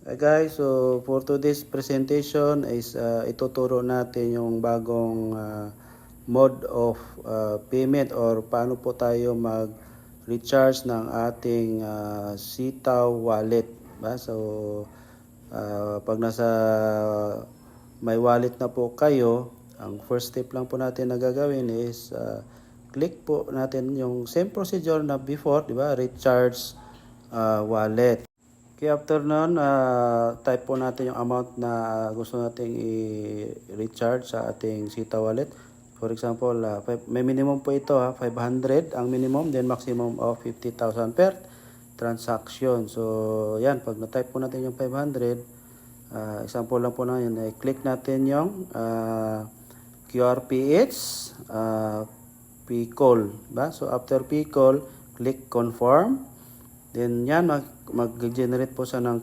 Guys, so for today's presentation is ituturo natin yung bagong mode of payment or paano po tayo mag-recharge ng ating Sitaw wallet. Ba? So, pag nasa may wallet na po kayo, ang first step lang po natin na gagawin is click po natin yung same procedure na before, di ba? Recharge wallet. Okay, after nun, type po natin yung amount na gusto nating i-recharge sa ating Sitaw wallet. For example, may minimum po ito, 500 ang minimum, then maximum of 50,000 per transaction. So, yan, pag na-type po natin yung 500, example lang po na yun, click natin yung QRPH, PCall. Ba? So, after PCall, click confirm. Then yan, mag-generate po siya ng